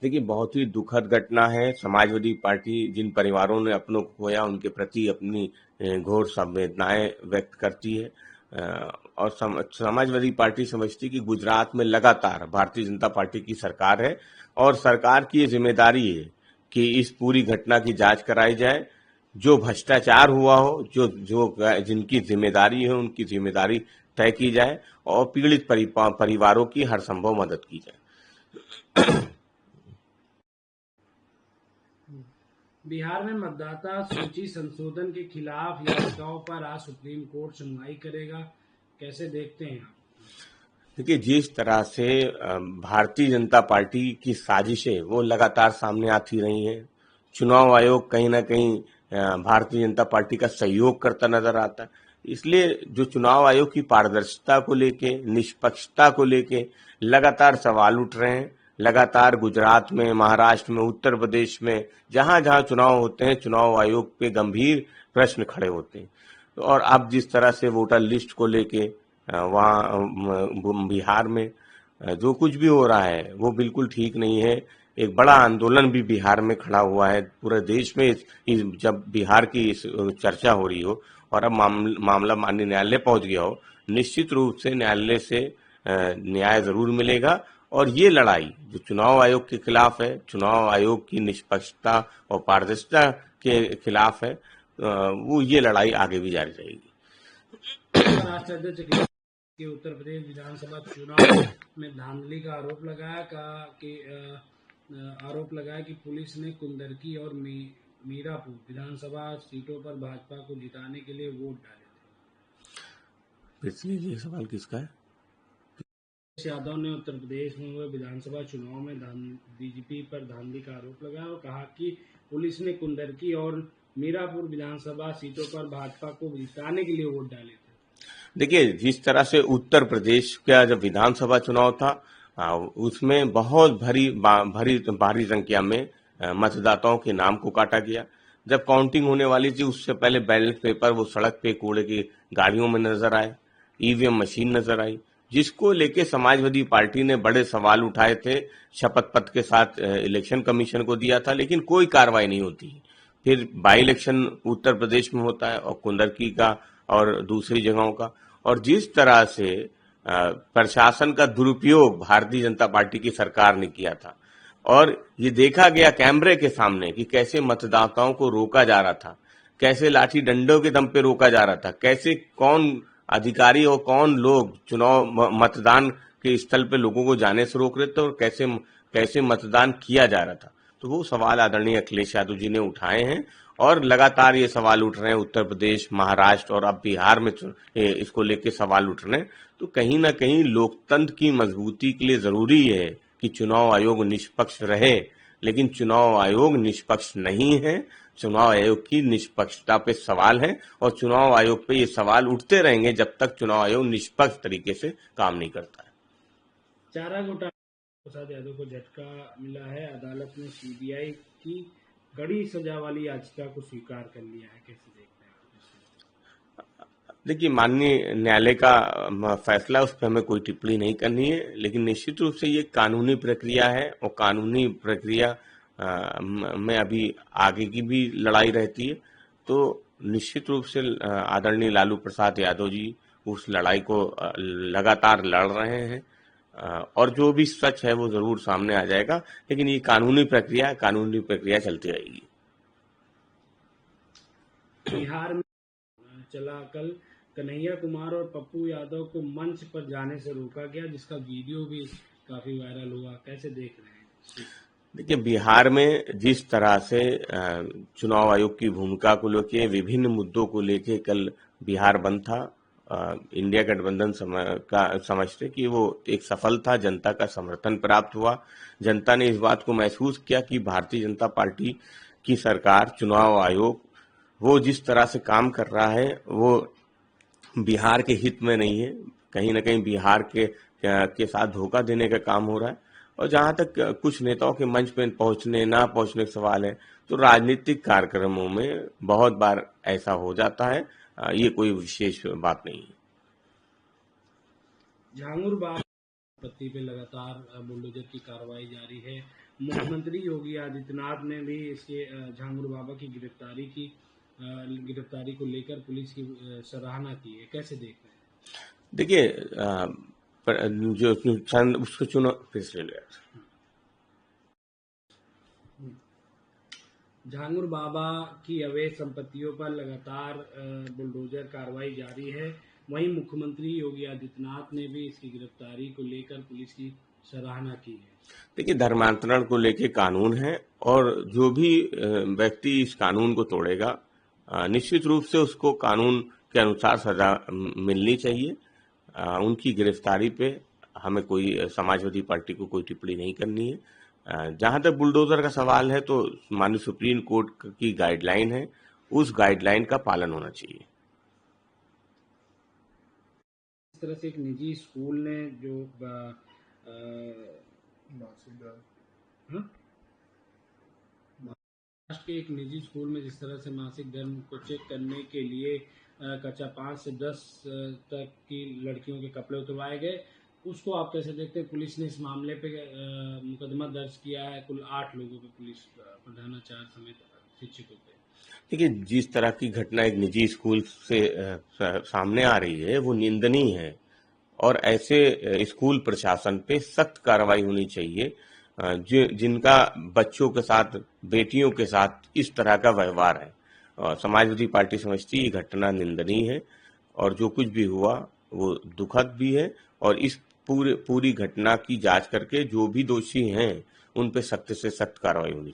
देखिए, बहुत ही दुखद घटना है। समाजवादी पार्टी जिन परिवारों ने अपनों को खोया, उनके प्रति अपनी घोर संवेदनाएं व्यक्त करती है। और समाजवादी पार्टी समझती है कि गुजरात में लगातार भारतीय जनता पार्टी की सरकार है और सरकार की ये जिम्मेदारी है कि इस पूरी घटना की जांच कराई जाए। जो भ्रष्टाचार हुआ हो, जो जो जिनकी जिम्मेदारी है, उनकी जिम्मेदारी तय की जाए और पीड़ित परिवारों की हर संभव मदद की जाए। बिहार में मतदाता सूची संशोधन के खिलाफ याचिकाओं पर आज सुप्रीम कोर्ट सुनवाई करेगा, कैसे देखते हैं आप? देखिए, जिस तरह से भारतीय जनता पार्टी की साजिशें वो लगातार सामने आती रही हैं, चुनाव आयोग कहीं ना कहीं भारतीय जनता पार्टी का सहयोग करता नजर आता है। इसलिए जो चुनाव आयोग की पारदर्शिता को लेके, निष्पक्षता को लेके लगातार सवाल उठ रहे हैं। लगातार गुजरात में, महाराष्ट्र में, उत्तर प्रदेश में जहां जहां चुनाव होते हैं, चुनाव आयोग पे गंभीर प्रश्न खड़े होते हैं। और अब जिस तरह से वोटर लिस्ट को लेके वहाँ बिहार में जो कुछ भी हो रहा है वो बिल्कुल ठीक नहीं है। एक बड़ा आंदोलन भी बिहार में खड़ा हुआ है पूरे देश में। जब बिहार की इस चर्चा हो रही हो और अब मामला माननीय न्यायालय पहुंच गया हो, निश्चित रूप से न्यायालय से न्याय जरूर मिलेगा। और ये लड़ाई जो चुनाव आयोग के खिलाफ है, चुनाव आयोग की निष्पक्षता और पारदर्शिता के खिलाफ है, वो ये लड़ाई आगे भी जारी रहेगी। राष्ट्र अध्यक्ष कि उत्तर प्रदेश विधानसभा चुनाव में धांधली का आरोप लगाया कि पुलिस ने कुंदरकी और मीरापुर विधानसभा सीटों पर भाजपा को जिताने के लिए वोट डाले थे। पिछले ये सवाल किसका है? यादव ने उत्तर प्रदेश में हुए विधानसभा चुनाव में बीजेपी पर धांधली का आरोप लगाया और कहा कि पुलिस ने कुंदरकी और मीरापुर विधानसभा सीटों पर भाजपा को जिताने के लिए वोट डाले थे। देखिए, जिस तरह से उत्तर प्रदेश का जब विधानसभा चुनाव था, उसमें बहुत भारी संख्या में मतदाताओं के नाम को काटा गया। जब काउंटिंग होने वाली थी, उससे पहले बैलेट पेपर वो सड़क पे कूड़े की गाड़ियों में नजर आए, ईवीएम मशीन नजर आई, जिसको लेके समाजवादी पार्टी ने बड़े सवाल उठाए थे। शपथ पत्र के साथ इलेक्शन कमीशन को दिया था, लेकिन कोई कार्रवाई नहीं होती। फिर बाई इलेक्शन उत्तर प्रदेश में होता है और कुंदरकी का और दूसरी जगहों का। और जिस तरह से प्रशासन का दुरुपयोग भारतीय जनता पार्टी की सरकार ने किया था और ये देखा गया कैमरे के सामने कि कैसे मतदाताओं को रोका जा रहा था, कैसे लाठी डंडों के दम पे रोका जा रहा था, कैसे कौन अधिकारी और कौन लोग चुनाव मतदान के स्थल पे लोगों को जाने से रोक रहे थे और कैसे कैसे मतदान किया जा रहा था। तो वो सवाल आदरणीय अखिलेश यादव जी ने उठाए हैं और लगातार ये सवाल उठ रहे हैं। उत्तर प्रदेश, महाराष्ट्र और अब बिहार में इसको लेके सवाल उठ रहे हैं। तो कहीं ना कहीं लोकतंत्र की मजबूती के लिए जरूरी है कि चुनाव आयोग निष्पक्ष रहे, लेकिन चुनाव आयोग निष्पक्ष नहीं है। चुनाव आयोग की निष्पक्षता पे सवाल है और चुनाव आयोग पे ये सवाल उठते रहेंगे जब तक चुनाव आयोग निष्पक्ष तरीके से काम नहीं करता है। चारा घोटाला प्रसाद यादव को झटका मिला है, अदालत ने सीबीआई की कड़ी सजा वाली याचिका को स्वीकार कर लिया है, कैसे देखते हैं? देखिए, माननीय न्यायालय का फैसला, उस पर हमें कोई टिप्पणी नहीं करनी है, लेकिन निश्चित रूप से ये कानूनी प्रक्रिया है और कानूनी प्रक्रिया में अभी आगे की भी लड़ाई रहती है। तो निश्चित रूप से आदरणीय लालू प्रसाद यादव जी उस लड़ाई को लगातार लड़ रहे हैं और जो भी सच है वो जरूर सामने आ जाएगा, लेकिन ये कानूनी प्रक्रिया चलती रहेगी। बिहार में चला कल कन्हैया कुमार और पप्पू यादव को मंच पर जाने से रोका गया, जिसका वीडियो भी काफी वायरल हुआ, कैसे देख रहे हैं? देखिए, बिहार में जिस तरह से चुनाव आयोग की भूमिका को लेके, विभिन्न मुद्दों को लेके कल बिहार बंद था, इंडिया गठबंधन समझते कि वो एक सफल था, जनता का समर्थन प्राप्त हुआ। जनता ने इस बात को महसूस किया कि भारतीय जनता पार्टी की सरकार, चुनाव आयोग वो जिस तरह से काम कर रहा है वो बिहार के हित में नहीं है। कहीं ना कहीं बिहार के साथ धोखा देने का काम हो रहा है। और जहां तक कुछ नेताओं के मंच पे पहुंचने ना पहुंचने का सवाल है, तो राजनीतिक कार्यक्रमों में बहुत बार ऐसा हो जाता है, ये कोई विशेष बात नहीं है। झांगुर बाग संपत्ति पे लगातार बुलडोजर की कार्रवाई जारी है मुख्यमंत्री योगी आदित्यनाथ ने भी इसके झांगुर बाबा की गिरफ्तारी को लेकर पुलिस की सराहना की है। कैसे देख रहे हैं? देखिए, जो उसको चुनाव फिर से ले झांगुर बाबा की अवैध संपत्तियों पर लगातार बुलडोजर कार्रवाई जारी है। वहीं मुख्यमंत्री योगी आदित्यनाथ ने भी इसकी गिरफ्तारी को लेकर पुलिस की सराहना की है। देखिए, धर्मांतरण को लेके कानून है और जो भी व्यक्ति इस कानून को तोड़ेगा निश्चित रूप से उसको कानून के अनुसार सजा मिलनी चाहिए। उनकी गिरफ्तारी पे हमें कोई समाजवादी पार्टी को कोई टिप्पणी नहीं करनी है। जहां तक बुलडोजर का सवाल है तो माननीय सुप्रीम कोर्ट की गाइडलाइन है, उस गाइडलाइन का पालन होना चाहिए। इस तरह से एक निजी स्कूल ने जो महाराष्ट्र के एक निजी स्कूल में जिस तरह से मासिक धर्म को चेक करने के लिए कक्षा 5 से 10 तक की लड़कियों के कपड़े उतरवाए गए, उसको आप कैसे देखते हैं? पुलिस ने इस मामले पे मुकदमा दर्ज किया है। कुल 8 लोगों पे पुलिस प्रधानाचार्य समेत शिक्षकों पे। देखिए, जिस तरह की घटना एक निजी स्कूल से सामने आ रही है वो निंदनीय है और ऐसे स्कूल प्रशासन पे सख्त कार्रवाई होनी चाहिए जिनका बच्चों के साथ, बेटियों के साथ इस तरह का व्यवहार है। समाजवादी पार्टी समझती है घटना निंदनीय है और जो कुछ भी हुआ वो दुखद भी है और इस पूरी घटना की जांच करके जो भी दोषी हैं उन पे सख्त से सख्त कार्रवाई होनी चाहिए।